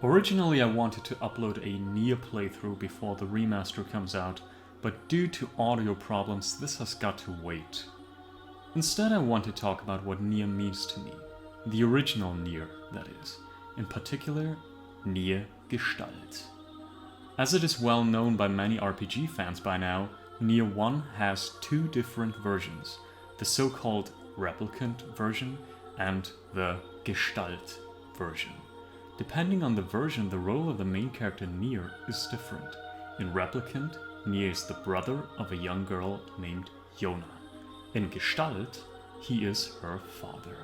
Originally I wanted to upload a Nier playthrough before the remaster comes out, but due to audio problems this has got to wait. Instead I want to talk about what Nier means to me. The original Nier, that is. In particular, Nier Gestalt. As it is well known by many RPG fans by now, Nier 1 has two different versions, the so-called Replicant version and the Gestalt version. Depending on the version, the role of the main character Nier is different. In Replicant, Nier is the brother of a young girl named Yonah. In Gestalt, he is her father.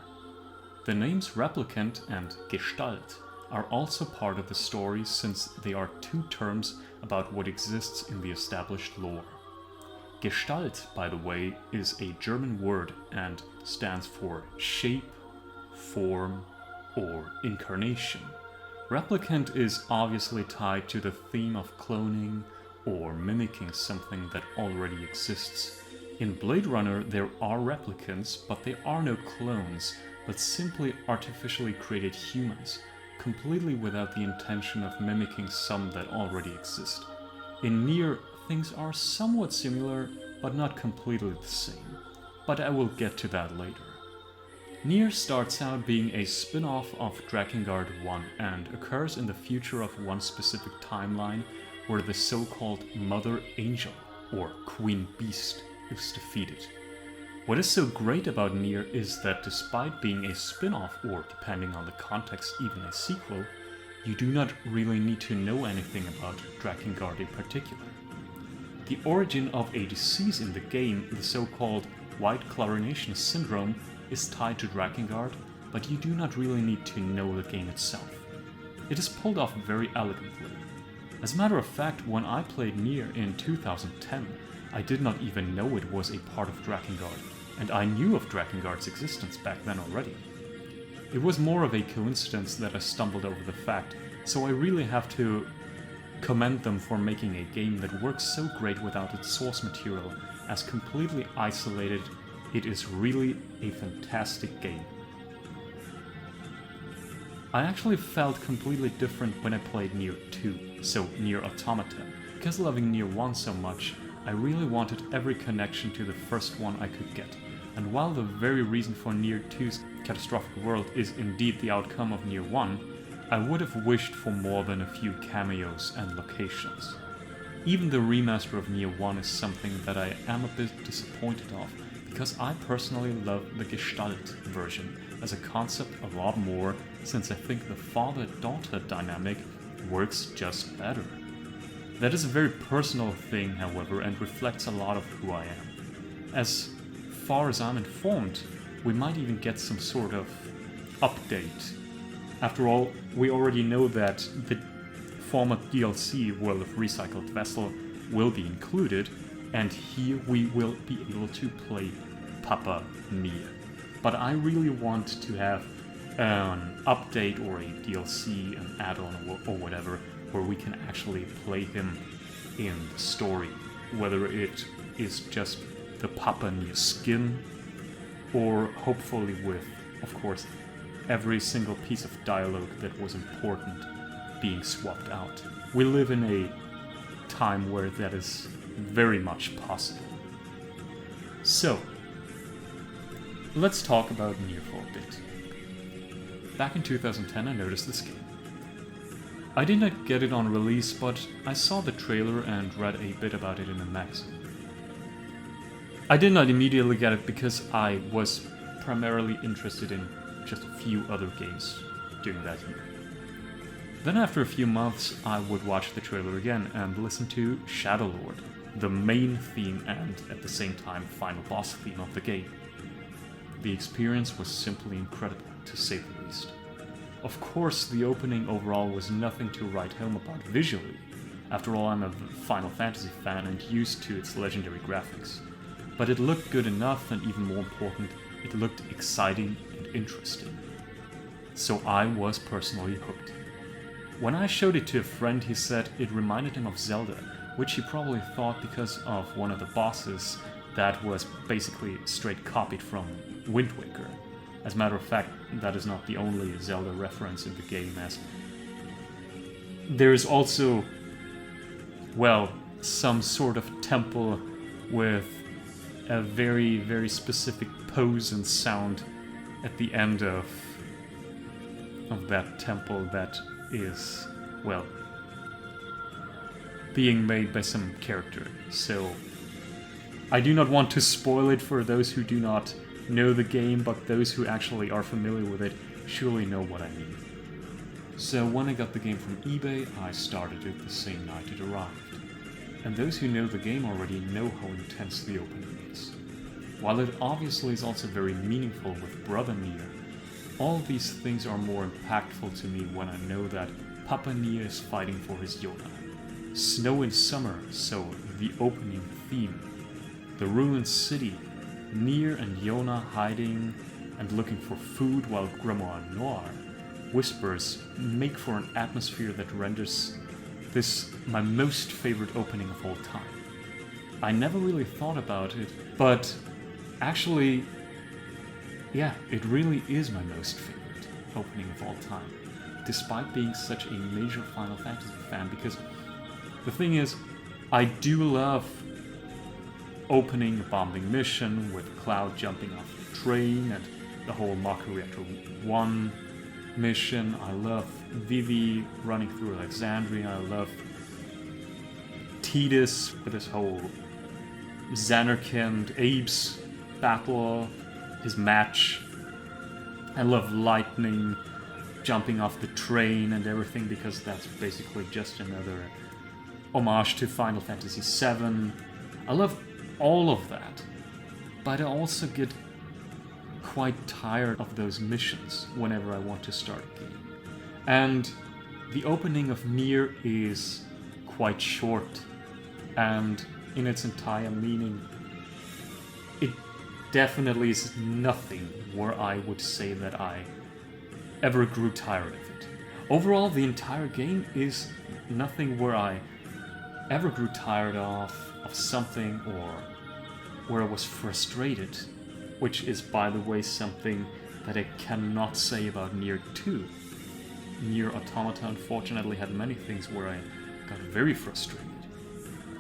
The names Replicant and Gestalt are also part of the story since they are two terms about what exists in the established lore. Gestalt, by the way, is a German word and stands for shape, form, or incarnation. Replicant is obviously tied to the theme of cloning or mimicking something that already exists. In Blade Runner there are replicants, but they are no clones, but simply artificially created humans, completely without the intention of mimicking some that already exist. In Nier, things are somewhat similar, but not completely the same. But I will get to that later. Nier starts out being a spin-off of Drakengard 1 and occurs in the future of one specific timeline where the so-called Mother Angel, or Queen Beast, is defeated. What is so great about Nier is that despite being a spin-off, or depending on the context even a sequel, you do not really need to know anything about Drakengard in particular. The origin of a disease in the game, the so-called White Chlorination Syndrome, is tied to Drakengard, but you do not really need to know the game itself. It is pulled off very elegantly. As a matter of fact, when I played Nier in 2010, I did not even know it was a part of Drakengard, and I knew of Drakengard's existence back then already. It was more of a coincidence that I stumbled over the fact, so I really have to commend them for making a game that works so great without its source material. As completely isolated, it is really a fantastic game. I actually felt completely different when I played Nier 2, so Nier Automata. Because loving Nier 1 so much, I really wanted every connection to the first one I could get. And while the very reason for Nier 2's catastrophic world is indeed the outcome of Nier 1, I would have wished for more than a few cameos and locations. Even the remaster of Nier 1 is something that I am a bit disappointed of, because I personally love the Gestalt version as a concept a lot more, since I think the father-daughter dynamic works just better. That is a very personal thing, however, and reflects a lot of who I am. As far as I'm informed, we might even get some sort of update. After all, we already know that the former DLC, World of Recycled Vessel, will be included, and here we will be able to play Papa Nier. But I really want to have an update or a DLC, an add-on or whatever, where we can actually play him in the story. Whether it is just the Papa Nier skin, or hopefully with, of course, every single piece of dialogue that was important being swapped out. We live in a time where that is very much possible. So, let's talk about Nier for a bit. Back in 2010 I noticed this game. I did not get it on release, but I saw the trailer and read a bit about it in a magazine. I did not immediately get it because I was primarily interested in just a few other games during that year. Then after a few months I would watch the trailer again and listen to Shadow Lord, the main theme and at the same time final boss theme of the game. The experience was simply incredible, to say the least. Of course, the opening overall was nothing to write home about visually. After all, I'm a Final Fantasy fan and used to its legendary graphics. But it looked good enough, and even more important, it looked exciting and interesting. So I was personally hooked. When I showed it to a friend, he said it reminded him of Zelda, which he probably thought because of one of the bosses that was basically straight copied from Wind Waker. As a matter of fact, that is not the only Zelda reference in the game, as there's also, well, some sort of temple with a very, very specific pose and sound at the end of that temple that is, well, being made by some character. So I do not want to spoil it for those who do not know the game, but those who actually are familiar with it surely know what I mean. So when I got the game from eBay, I started it the same night it arrived. And those who know the game already know how intense the opening is. While it obviously is also very meaningful with Brother Nier, all these things are more impactful to me when I know that Papa Nier is fighting for his Yonah. Snow in summer, so the opening theme. The ruined city, Nier and Yonah hiding and looking for food while Grimoire Noir whispers make for an atmosphere that renders this my most favorite opening of all time. I never really thought about it, but actually, yeah, it really is my most favorite opening of all time, despite being such a major Final Fantasy fan, because the thing is, I do love opening a bombing mission with Cloud jumping off the train and the whole Mako Reactor 1 mission. I love Vivi running through Alexandria. I love Tidus with his whole Xanarkand Abe's battle, his match. I love Lightning jumping off the train and everything, because that's basically just another homage to Final Fantasy VII. I love all of that, but I also get quite tired of those missions whenever I want to start a game. And the opening of Nier is quite short, and in its entire meaning, it definitely is nothing where I would say that I ever grew tired of it. Overall, the entire game is nothing where I ever grew tired of something, or where I was frustrated, which is, by the way, something that I cannot say about Nier 2. Nier Automata unfortunately had many things where I got very frustrated.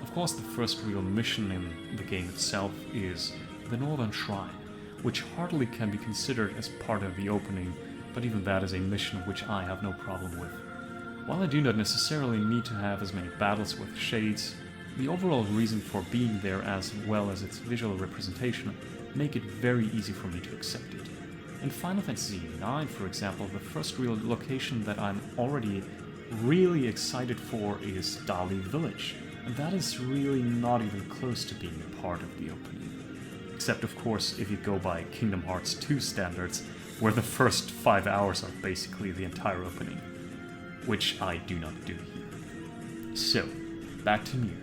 Of course, the first real mission in the game itself is the Northern Shrine, which hardly can be considered as part of the opening, but even that is a mission which I have no problem with. While I do not necessarily need to have as many battles with shades, the overall reason for being there, as well as its visual representation, make it very easy for me to accept it. In Final Fantasy IX, for example, the first real location that I'm already really excited for is Dali Village, and that is really not even close to being a part of the opening. Except, of course, if you go by Kingdom Hearts 2 standards, where the first 5 hours are basically the entire opening, which I do not do here. So, back to Nier.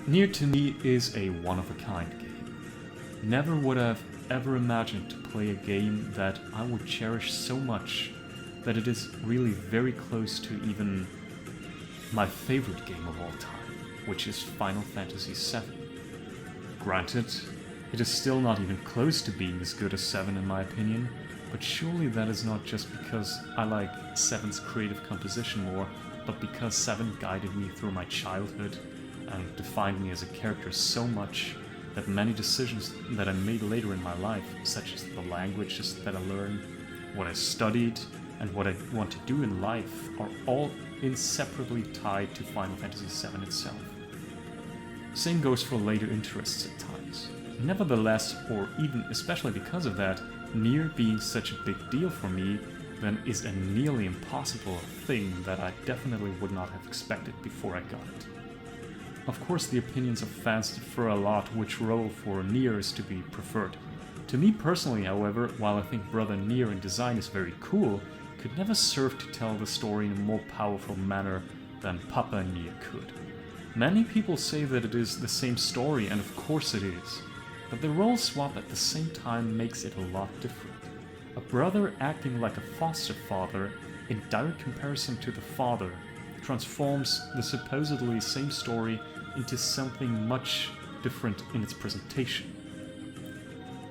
Nier to me is a one-of-a-kind game. Never would I have ever imagined to play a game that I would cherish so much that it is really very close to even my favorite game of all time, which is Final Fantasy VII. Granted, it is still not even close to being as good as 7 in my opinion, but surely that is not just because I like 7's creative composition more, but because 7 guided me through my childhood and defined me as a character so much that many decisions that I made later in my life, such as the languages that I learned, what I studied, and what I want to do in life, are all inseparably tied to Final Fantasy VII itself. Same goes for later interests at times. Nevertheless, or even especially because of that, Nier being such a big deal for me then is a nearly impossible thing that I definitely would not have expected before I got it. Of course, the opinions of fans differ a lot which role for Nier is to be preferred. To me personally, however, while I think Brother Nier in design is very cool, could never serve to tell the story in a more powerful manner than Papa Nier could. Many people say that it is the same story, and of course it is, but the role swap at the same time makes it a lot different. A brother acting like a foster father, in direct comparison to the father, transforms the supposedly same story into something much different in its presentation.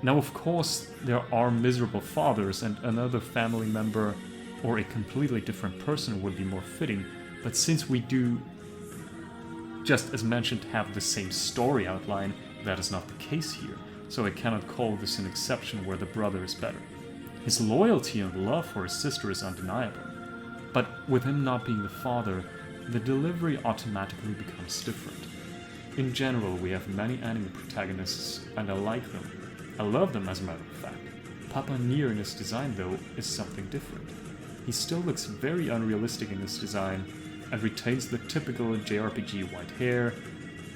Now, of course, there are miserable fathers, and another family member or a completely different person would be more fitting, but since we do, just as mentioned, have the same story outline, that is not the case here, so I cannot call this an exception where the brother is better. His loyalty and love for his sister is undeniable, but with him not being the father, the delivery automatically becomes different. In general, we have many anime protagonists, and I like them. I love them, as a matter of fact. Papa Nier in his design, though, is something different. He still looks very unrealistic in his design, and retains the typical JRPG white hair,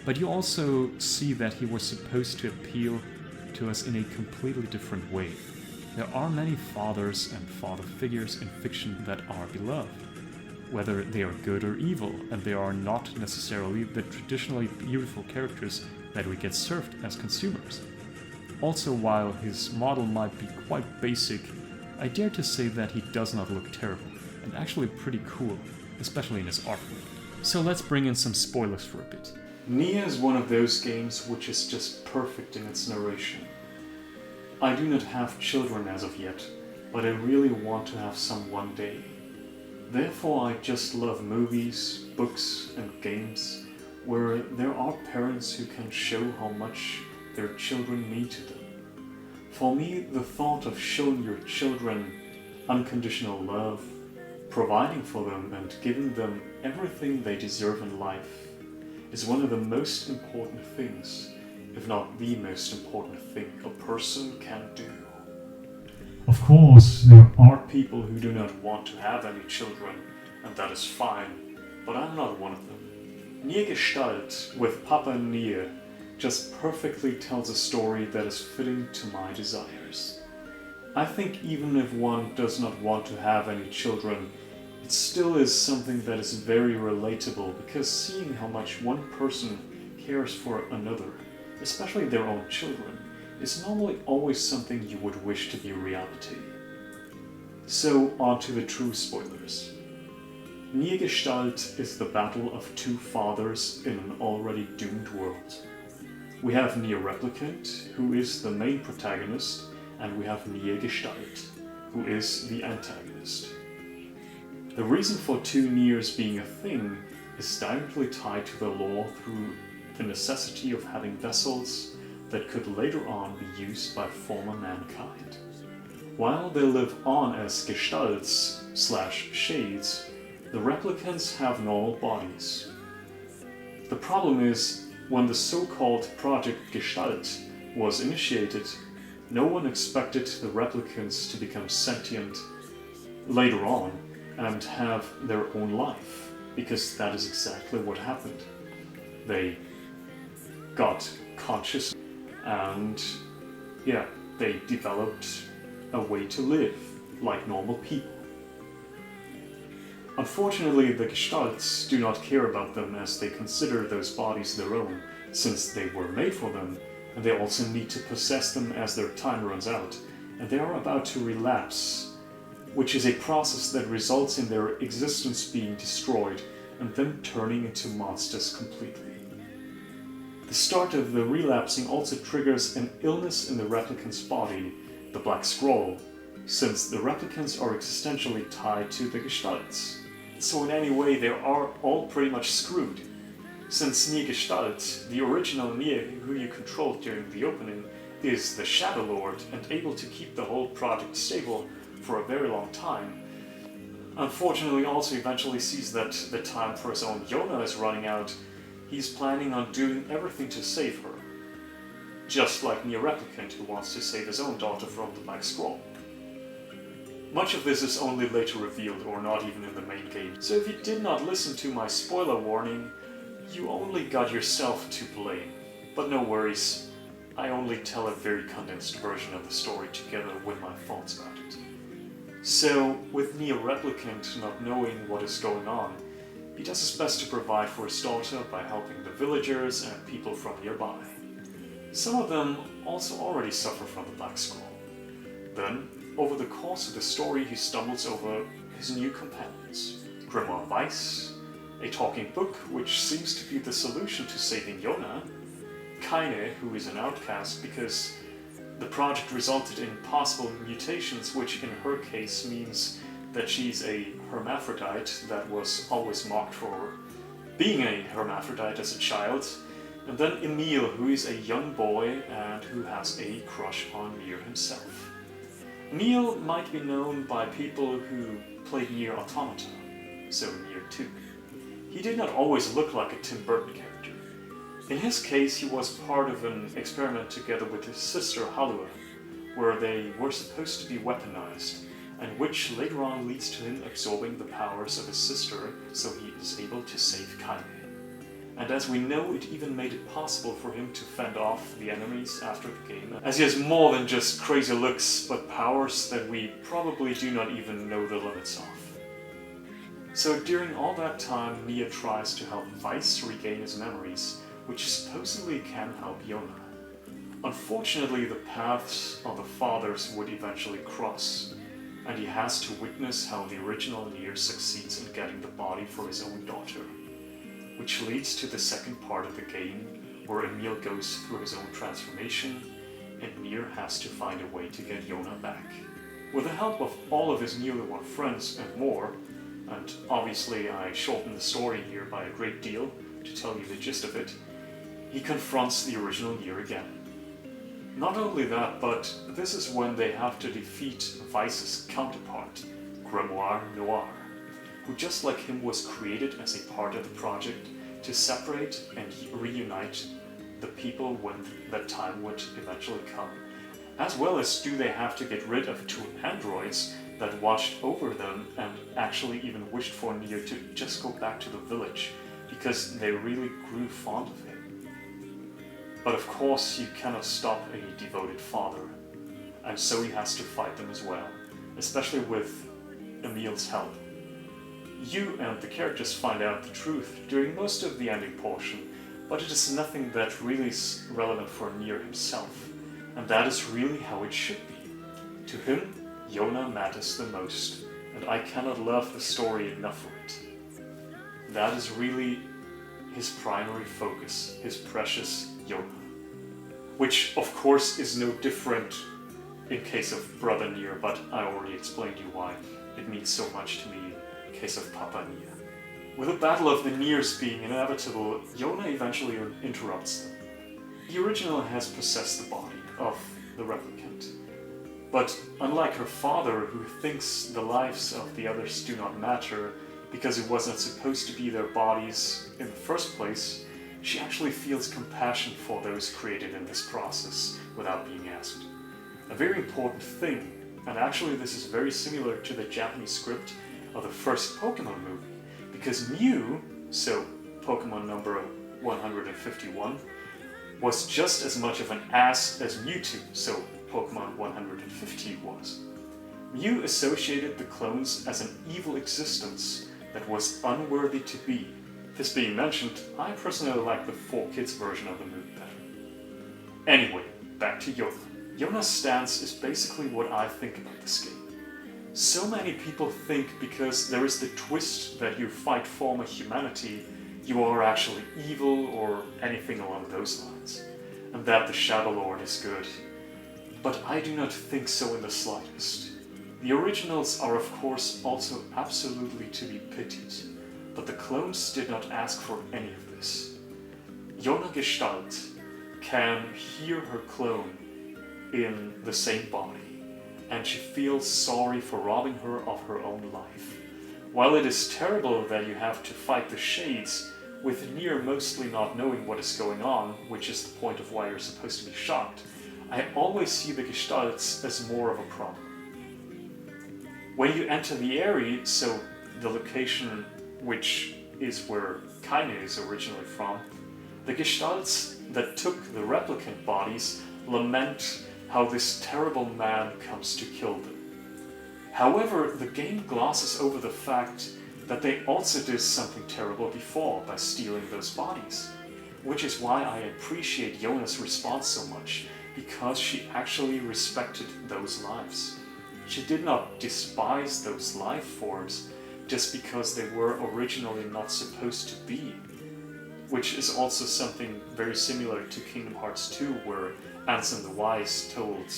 but you also see that he was supposed to appeal to us in a completely different way. There are many fathers and father figures in fiction that are beloved, whether they are good or evil, and they are not necessarily the traditionally beautiful characters that we get served as consumers. Also, while his model might be quite basic, I dare to say that he does not look terrible, and actually pretty cool, especially in his artwork. So let's bring in some spoilers for a bit. Nier is one of those games which is just perfect in its narration. I do not have children as of yet, but I really want to have some one day. Therefore, I just love movies, books, and games where there are parents who can show how much their children mean to them. For me, the thought of showing your children unconditional love, providing for them and giving them everything they deserve in life is one of the most important things, if not the most important thing a person can do. Of course, there are people who do not want to have any children, and that is fine, but I'm not one of them. Nier Gestalt with Papa Nier just perfectly tells a story that is fitting to my desires. I think even if one does not want to have any children, it still is something that is very relatable, because seeing how much one person cares for another, especially their own children, is normally always something you would wish to be reality. So on to the true spoilers. Nier Gestalt is the battle of two fathers in an already doomed world. We have Nier Replicant, who is the main protagonist, and we have Nier Gestalt, who is the antagonist. The reason for two Niers being a thing is directly tied to the lore through the necessity of having vessels that could later on be used by former mankind. While they live on as gestalts / shades, the replicants have normal bodies. The problem is, when the so-called Project Gestalt was initiated, no one expected the replicants to become sentient later on and have their own life, because that is exactly what happened. They got conscious and they developed a way to live like normal people. Unfortunately, the Gestalts do not care about them, as they consider those bodies their own, since they were made for them, and they also need to possess them as their time runs out, and they are about to relapse, which is a process that results in their existence being destroyed and them turning into monsters completely. The start of the relapsing also triggers an illness in the replicant's body, the Black Scroll, since the replicants are existentially tied to the Gestalts. So in any way, they are all pretty much screwed. Since Nier Gestalt, the original Nier who you controlled during the opening, is the Shadow Lord and able to keep the whole project stable for a very long time, unfortunately also eventually sees that the time for his own Yonah is running out. He's planning on doing everything to save her, just like Nier Replicant, who wants to save his own daughter from the Black Scroll. Much of this is only later revealed, or not even in the main game, so if you did not listen to my spoiler warning, you only got yourself to blame. But no worries, I only tell a very condensed version of the story together with my thoughts about it. So, with Nier Replicant not knowing what is going on, he does his best to provide for his daughter by helping the villagers and people from nearby. Some of them also already suffer from the Black Scroll. Then, over the course of the story, he stumbles over his new companions. Grimoire Weiss, a talking book which seems to be the solution to saving Yonah. Keiichi, who is an outcast because the project resulted in possible mutations, which in her case means that she's a hermaphrodite that was always mocked for being a hermaphrodite as a child. And then Emil, who is a young boy and who has a crush on Nier himself. Emil might be known by people who played Nier Automata, so Nier 2. He did not always look like a Tim Burton character. In his case, he was part of an experiment together with his sister Halua, where they were supposed to be weaponized, and which later on leads to him absorbing the powers of his sister so he is able to save Keiichi. And as we know, it even made it possible for him to fend off the enemies after the game, as he has more than just crazy looks, but powers that we probably do not even know the limits of. So during all that time, Nier tries to help Weiss regain his memories, which supposedly can help Yonah. Unfortunately, the paths of the fathers would eventually cross, and he has to witness how the original Nier succeeds in getting the body for his own daughter. Which leads to the second part of the game, where Emil goes through his own transformation, and Nier has to find a way to get Yonah back. With the help of all of his newly won friends and more, and obviously I shorten the story here by a great deal to tell you the gist of it, he confronts the original Nier again. Not only that, but this is when they have to defeat Weiss's counterpart, Grimoire Noir, who just like him was created as a part of the project to separate and reunite the people when that time would eventually come. As well as do they have to get rid of two androids that watched over them and actually even wished for Nier to just go back to the village because they really grew fond of him. But of course you cannot stop a devoted father, and so he has to fight them as well, especially with Emil's help. You and the characters find out the truth during most of the ending portion, but it is nothing that really is relevant for Nier himself, and that is really how it should be. To him, Yonah matters the most, and I cannot love the story enough for it. That is really his primary focus, his precious Yonah. Which, of course, is no different in case of Brother Nier, but I already explained you why it means so much to me in case of Papa Nier. With the battle of the Niers being inevitable, Yonah eventually interrupts them. The original has possessed the body of the replicant, but unlike her father, who thinks the lives of the others do not matter because it wasn't supposed to be their bodies in the first place, she actually feels compassion for those created in this process without being asked. A very important thing, and actually this is very similar to the Japanese script of the first Pokemon movie, because Mew, so Pokemon number 151, was just as much of an ass as Mewtwo, so Pokemon 150 was. Mew associated the clones as an evil existence that was unworthy to be. This being mentioned, I personally like the 4Kids version of the movie better. Anyway, back to Yonah. Yonah's stance is basically what I think about this game. So many people think because there is the twist that you fight former humanity, you are actually evil or anything along those lines, and that the Shadow Lord is good. But I do not think so in the slightest. The originals are of course also absolutely to be pitied, but the clones did not ask for any of this. Yonah Gestalt can hear her clone in the same body, and she feels sorry for robbing her of her own life. While it is terrible that you have to fight the shades, with Nier mostly not knowing what is going on, which is the point of why you're supposed to be shocked, I always see the Gestalts as more of a problem. When you enter the area, so the location which is where Keiichi is originally from, the Gestalts that took the replicant bodies lament how this terrible man comes to kill them. However, the game glosses over the fact that they also did something terrible before by stealing those bodies, which is why I appreciate Yonah's response so much, because she actually respected those lives. She did not despise those life forms just because they were originally not supposed to be, which is also something very similar to Kingdom Hearts 2, where Ansem the Wise told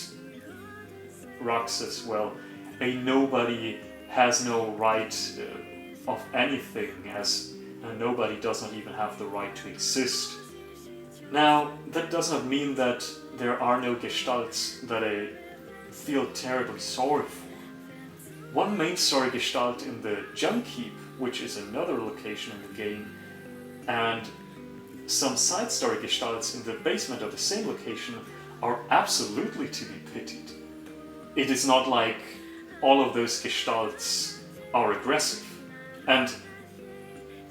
Roxas, well, a nobody has no right of anything, nobody does not even have the right to exist. Now, that does not mean that there are no gestalts that I feel terribly sorry for. One main story gestalt in the Junk Heap, which is another location in the game, and some side story gestalts in the basement of the same location are absolutely to be pitied. It is not like all of those gestalts are aggressive. And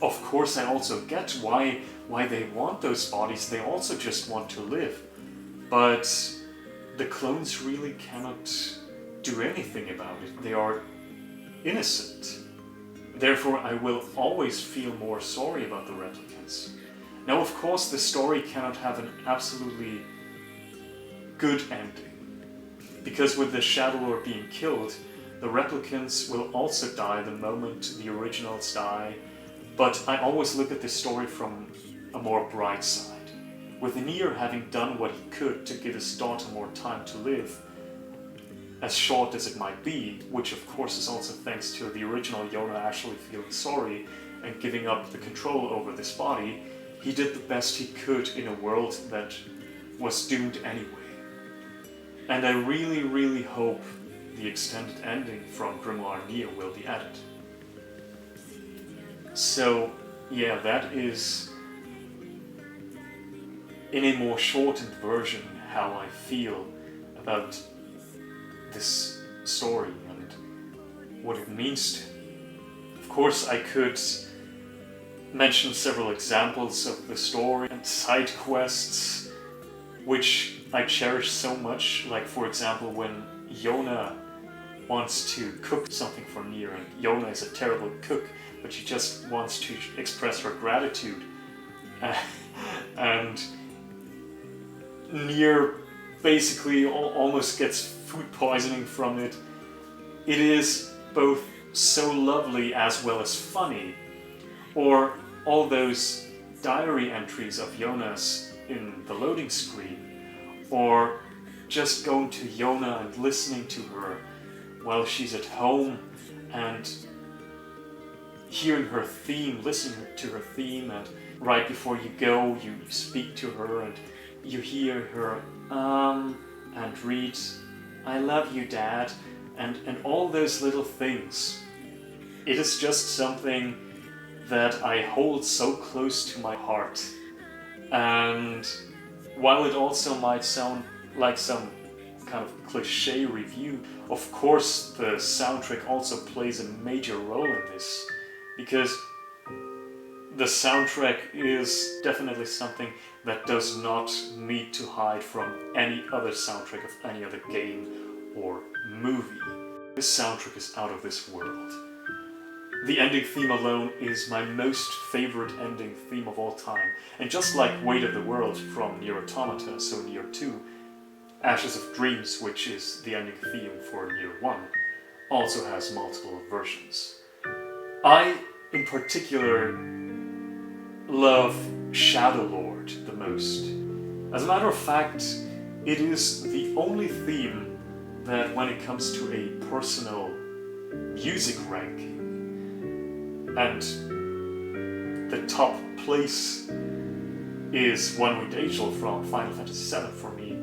of course I also get why they want those bodies, they also just want to live. But the clones really cannot do anything about it. They are innocent. Therefore I will always feel more sorry about the replicants. Now of course the story cannot have an absolutely good ending. Because with the Shadow Lord being killed, the replicants will also die the moment the originals die, but I always look at this story from a more bright side. With Nier having done what he could to give his daughter more time to live, as short as it might be, which of course is also thanks to the original Yonah actually feeling sorry and giving up the control over this body, he did the best he could in a world that was doomed anyway. And I really, really hope the extended ending from Grimoire Nier will be added. So, yeah, that is, in a more shortened version, how I feel about this story and what it means to me. Of course, I could mention several examples of the story and side quests, which I cherish so much, like for example when Yonah wants to cook something for Nier, and Yonah is a terrible cook, but she just wants to express her gratitude. And Nier basically almost gets food poisoning from it. It is both so lovely as well as funny. Or all those diary entries of Yonah's in the loading screen. Or just going to Yonah and listening to her while she's at home and hearing her theme, listening to her theme, and right before you go you speak to her and you hear her and read "I love you, Dad," and all those little things. It is just something that I hold so close to my heart. And while it also might sound like some kind of cliche review, of course the soundtrack also plays a major role in this, because the soundtrack is definitely something that does not need to hide from any other soundtrack of any other game or movie. This soundtrack is out of this world. The ending theme alone is my most favorite ending theme of all time, and just like Weight of the World from Nier Automata, so Nier 2, Ashes of Dreams, which is the ending theme for Nier 1, also has multiple versions. I, in particular, love Shadow Lord the most. As a matter of fact, it is the only theme that when it comes to a personal music ranking, and the top place is One Winged Angel from Final Fantasy VII for me,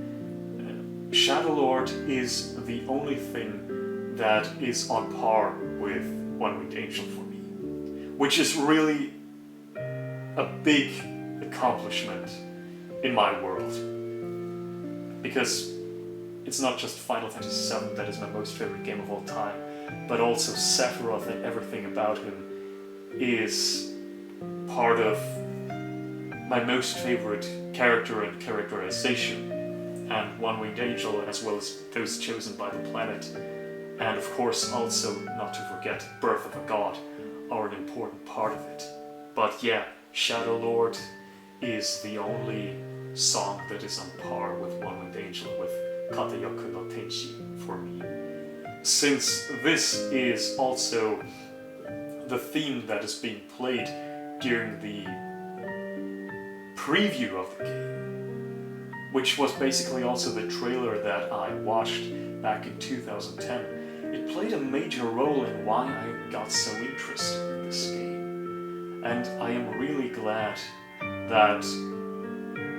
Shadow Lord is the only thing that is on par with One Winged Angel for me, which is really a big accomplishment in my world, because it's not just Final Fantasy VII that is my most favorite game of all time, but also Sephiroth and everything about him is part of my most favorite character and characterization, and One Winged Angel, as well as those chosen by the planet, and of course also, not to forget, Birth of a God, are an important part of it. But yeah, Shadow Lord is the only song that is on par with One Winged Angel, with Katayoku no Tenshi for me. Since this is also the theme that is being played during the preview of the game, which was basically also the trailer that I watched back in 2010. it played a major role in why I got so interested in this game. And I am really glad that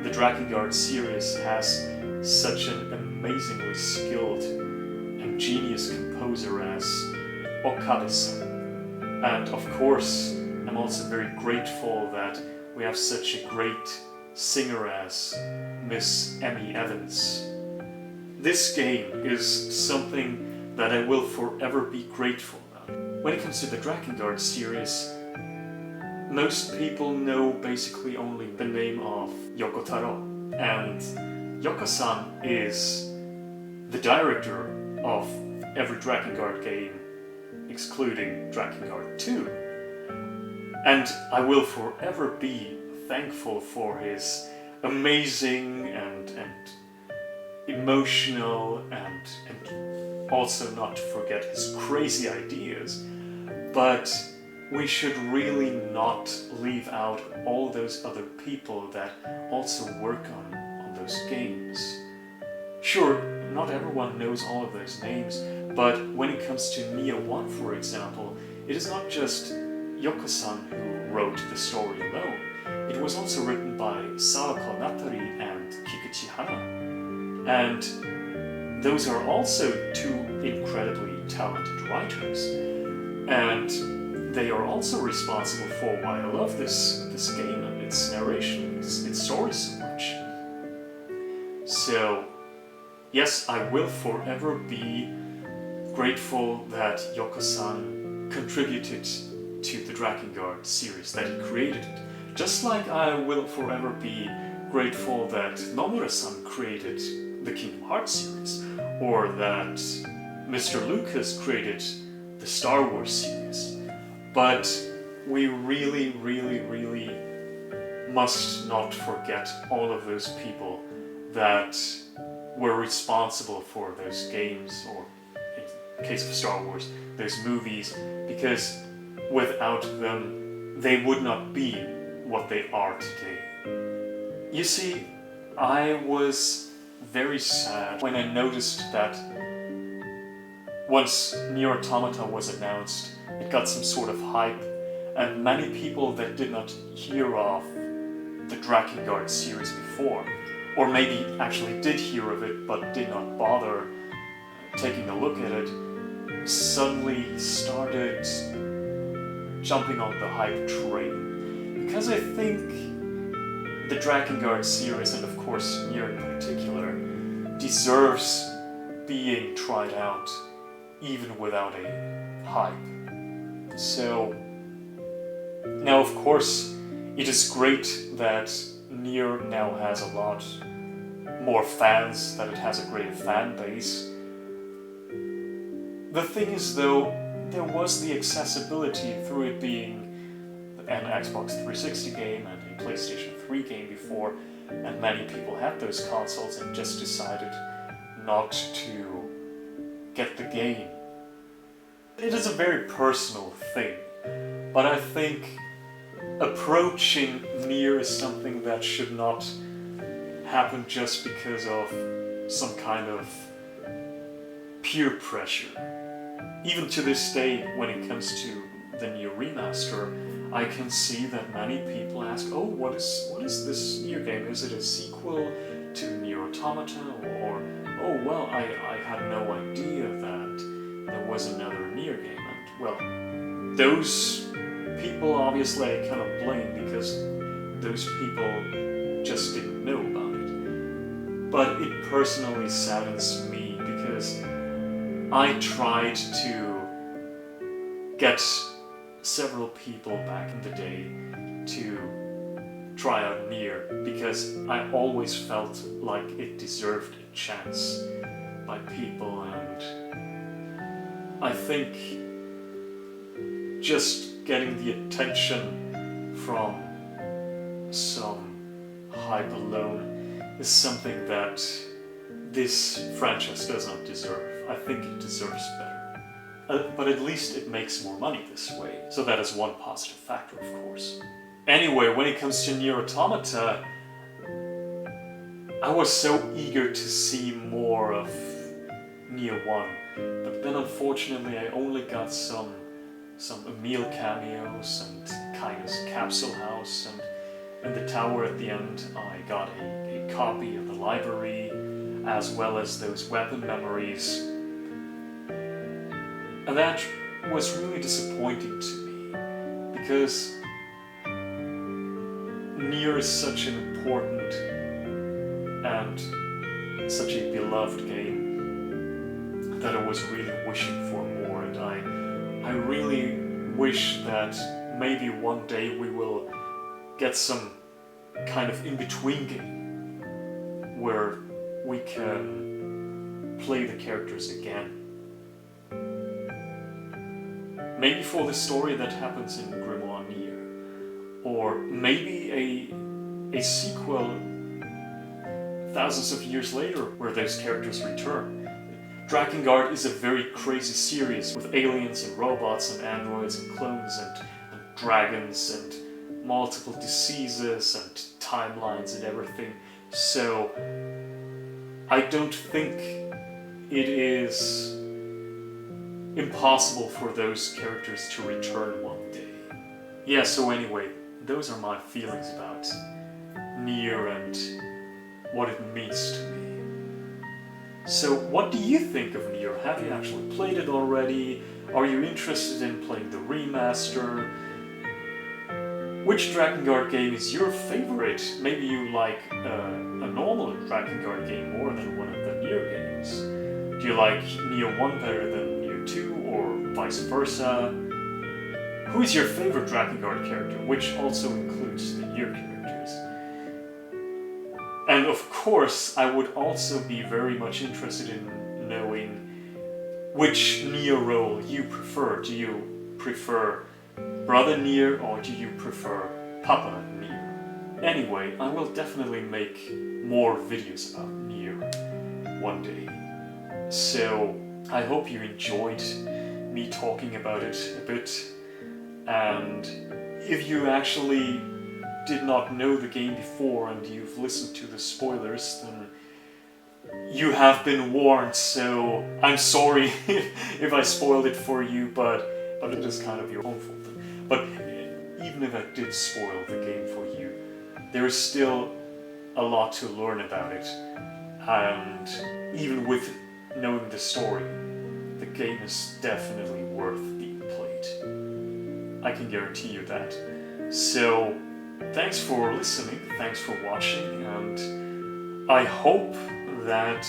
the Drakengard series has such an amazingly skilled and genius composer as Okabe-san. And of course, I'm also very grateful that we have such a great singer as Miss Emmy Evans. This game is something that I will forever be grateful about. When it comes to the Drakengard series, most people know basically only the name of Yoko Taro, and Yoko-san is the director of every Drakengard game, excluding Drakengard 2. And I will forever be thankful for his amazing and emotional and also not to forget his crazy ideas. But we should really not leave out all those other people that also work on those games. Sure, not everyone knows all of those names, but when it comes to Nier 1, for example, it is not just Yoko-san who wrote the story alone. It was also written by Sawako Natari and Keiichi Hana. And those are also two incredibly talented writers. And they are also responsible for why I love this game and its narration, its story so much. So, yes, I will forever be grateful that Yoko-san contributed to the Drakengard series, that he created it. Just like I will forever be grateful that Nomura-san created the Kingdom Hearts series, or that Mr. Lucas created the Star Wars series. But we really, really, really must not forget all of those people that were responsible for those games, or in the case of Star Wars, those movies, because without them, they would not be what they are today. You see, I was very sad when I noticed that once Nier Automata was announced, it got some sort of hype, and many people that did not hear of the Drakengard series before, or maybe actually did hear of it but did not bother taking a look at it, suddenly started jumping on the hype train. Because I think the Drakengard series, and of course Nier in particular, deserves being tried out even without a hype. So, now of course it is great that Nier now has a lot more fans, that it has a great fan base. The thing is though, there was the accessibility through it being an Xbox 360 game and a PlayStation 3 game before, and many people had those consoles and just decided not to get the game. It is a very personal thing, but I think approaching Nier is something that should not happen just because of some kind of peer pressure. Even to this day, when it comes to the Nier remaster, I can see that many people ask, oh, what is this Nier game? Is it a sequel to Nier Automata? Or oh, well, I had no idea that there was another Nier game. And, well, those people obviously I cannot blame, because those people just didn't know about it. But it personally saddens me, because I tried to get several people back in the day to try out Nier, because I always felt like it deserved a chance by people, and I think just getting the attention from some hype alone is something that this franchise does not deserve. I think it deserves better. But at least it makes more money this way, so that is one positive factor, of course. Anyway, when it comes to Nier Automata, I was so eager to see more of Nier 1. But then unfortunately I only got some Emil cameos and Kai's capsule house, and in the tower at the end I got a copy of the library as well as those weapon memories. And that was really disappointing to me, because Nier is such an important and such a beloved game that I was really wishing for more, and I really wish that maybe one day we will get some kind of in-between game where we can play the characters again. Maybe for the story that happens in Grimoire Nier, or maybe a sequel thousands of years later where those characters return. Drakengard is a very crazy series with aliens and robots and androids and clones and dragons and multiple diseases and timelines and everything. So I don't think it is impossible for those characters to return one day. Yeah, so anyway, those are my feelings about Nier and what it means to me. So what do you think of Nier? Have you actually played it already? Are you interested in playing the remaster? Which Drakengard game is your favorite? Maybe you like a normal Drakengard game more than one of the Nier games. Do you like Nier 1 better than Nier 2, or vice versa? Who is your favorite Drakengard character, which also includes the Nier characters? And of course, I would also be very much interested in knowing which Nier role you prefer. Do you prefer Brother Nier, or do you prefer Papa Nier? Anyway, I will definitely make more videos about Nier one day. So I hope you enjoyed me talking about it a bit, and if you actually did not know the game before and you've listened to the spoilers, then you have been warned, so I'm sorry if I spoiled it for you, but it is kind of your own fault. But even if I did spoil the game for you, there is still a lot to learn about it, and even with knowing the story, the game is definitely worth being played. I can guarantee you that. So thanks for listening, thanks for watching, and I hope that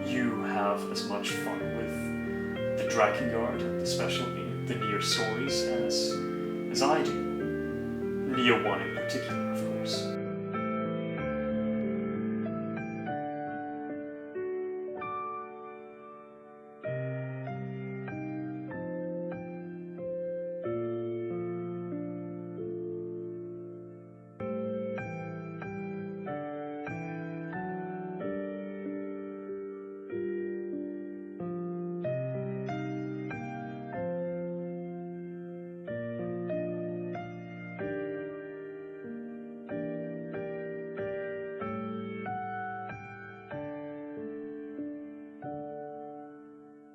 you have as much fun with the Drakengard, and especially the Nier stories, as I do. Nier 1 in particular.